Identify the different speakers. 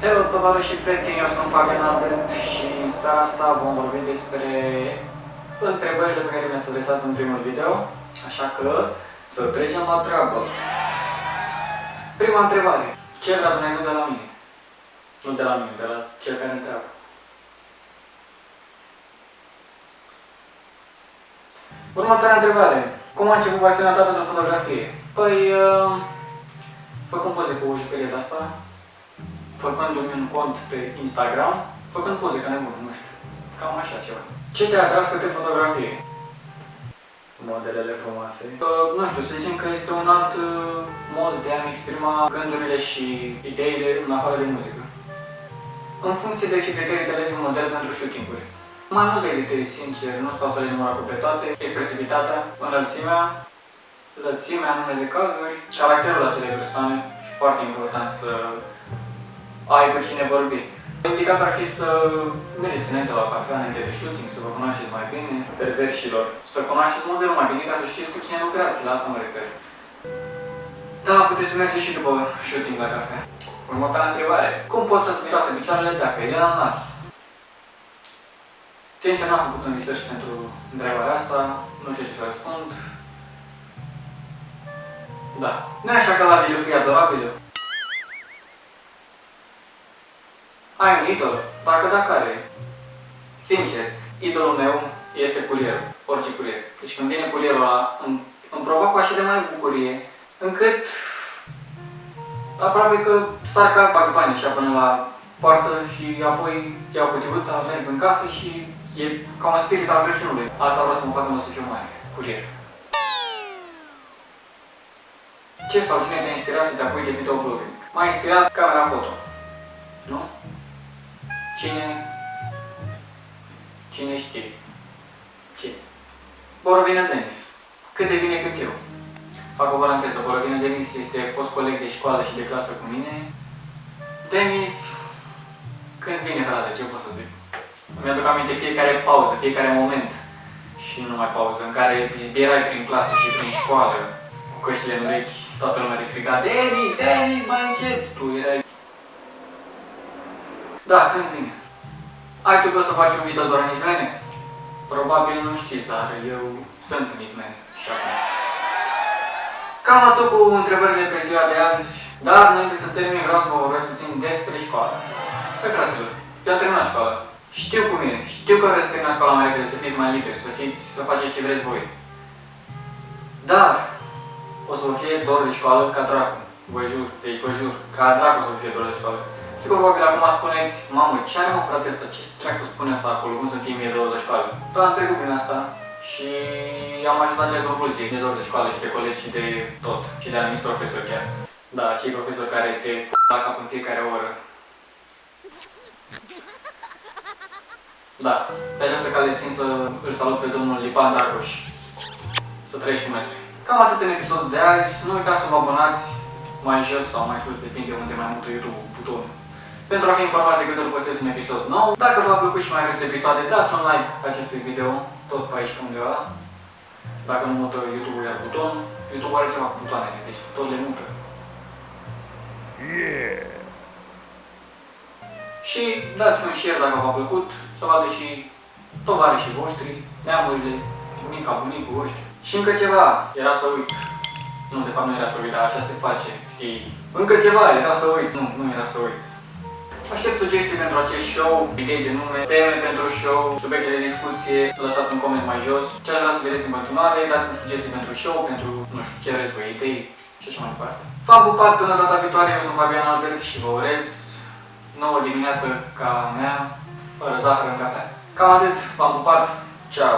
Speaker 1: Hello, tovarăși și prieteni, eu sunt Fabian Albert și în seara asta vom vorbi despre întrebările pe care mi-ați adresat în primul video, așa că să trecem la treabă. Prima întrebare. Ce vrea Dumnezeu de la mine? Nu de la mine, de la cel care întreabă. Următoarea întrebare. Cum a început pasiunea ta pentru fotografie? Păi, făcând poze cu jucăria de asta, făcându-mi un cont pe Instagram, făcând poze ca nebun, nu știu, cam așa ceva. Ce te-a atras către fotografie? Modelele frumoase. Nu știu, să zicem că este un alt mod de a-mi exprima gândurile și ideile în afară de muzică. În funcție de ce criterii înțelegi un model pentru shooting-uri. Mai multe criterii, sincer, nu stau să le număr pe toate, expresivitatea, înălțimea, lățimea în unele cazuri, caracterul acelei persoane și foarte important să ai cu cine vorbi. Indicat ar fi să mergeți înainte la cafea, înainte de shooting, să vă cunoașteți mai bine, perverșilor, să cunoașteți modelul mai bine ca să știți cu cine lucrați, la asta mă refer. Da, puteți să mergeți și după shooting la cafea. Următoarea întrebare. Cum pot să-ți miroase picioarele dacă ele am nas? Sincer, n-am făcut un research pentru întrebarea asta, nu știu ce să răspund. Da. Nu e așa că la video fii adorabilă? Ai un idol? Dacă da, care? Sincer, idolul meu este curierul, orice curier. Deci când vine curierul ăla, îmi provoacă așa de mare bucurie, încât aproape că sar ca fac bani așa până la poartă și apoi iau cutiuța, merg în casă și e ca un spirit al Crăciunului. Asta vreau să mă fac când o să fiu mare, curier. Ce sau cine te-a inspirat să te apui de videoblogging? M-a inspirat camera foto. Nu? Cine știe? Ce? Borovina Denis. Cât de bine cât eu. Fac o paranteză. Borovina Denis este fost coleg de școală și de clasă cu mine. Denis, când-ți vine, frate, ce pot să zic? Îmi aduc aminte fiecare pauză, fiecare moment și nu numai pauză, în care zbierai prin clasă și prin școală, cu căștile în urechi, toată lumea te striga, Denis, Denis, mai încet! Tu erai... Da, când vine. Ai tu să faci un video doar în ismene? Probabil nu știți, dar eu sunt în ismene și acum. Cam atât cu întrebările pe ziua de azi, dar înainte să termin vreau să vă vorbesc puțin despre școală. Păi fraților, eu am terminat școala. Știu cum e, știu că vreți să terminați școala mai repede, să fiți mai liberi, să faceți ce vreți voi. Dar o să vă fie dor de școală ca dracu, vă jur, deci vă jur, ca dracu să vă fie dor de școală. Și probabil acum spuneți, mamă, ce are mă frate ăsta, ce dracu spune asta acolo, cum să fie mie dor de școală? Dar am trecut prin asta și am ajuns la această concluzie, de dor de școală și de colegi și de tot, și de anumiți profesori chiar. Da, cei profesori care te f*** la cap în fiecare oră. Da, pe această cale țin să îl salut pe domnul Lipan Darcoș. Să trăiești cu metri. Cam atât în episodul de azi, nu uitați să vă abonați mai jos sau mai sus, depinde unde mai mult YouTube butonul. Pentru a fi informați de când îl postez un episod nou. Dacă v-a plăcut și mai vreți episoade, dați un like acestui video, tot pe aici pe undeva. Dacă nu mută YouTube-ul iar buton, YouTube are ceva cu butoanele, deci tot le mută. Yeah! Și dați un share dacă v-a plăcut, să vadă și tovarășii voștri, neamurile, bunica, bunicul voștri. Și încă ceva, era să uit. Nu, de fapt nu era să uit, dar așa se face, știi? Încă ceva, era să uit. Nu era să uit. Aștept sugestii pentru acest show, idei de nume, teme pentru show, subiecte de discuție, lăsați un coment mai jos. Ce aș vrea să vedeți în continuare, dați-mi sugestii pentru show, pentru, nu știu, ce vreți voi, idei și așa mai departe. V-am pupat până data viitoare, eu sunt Fabian Albert și vă urez nouă dimineață ca mea, fără zahăr în cafea. Cam atât, v-am pupat, ceau!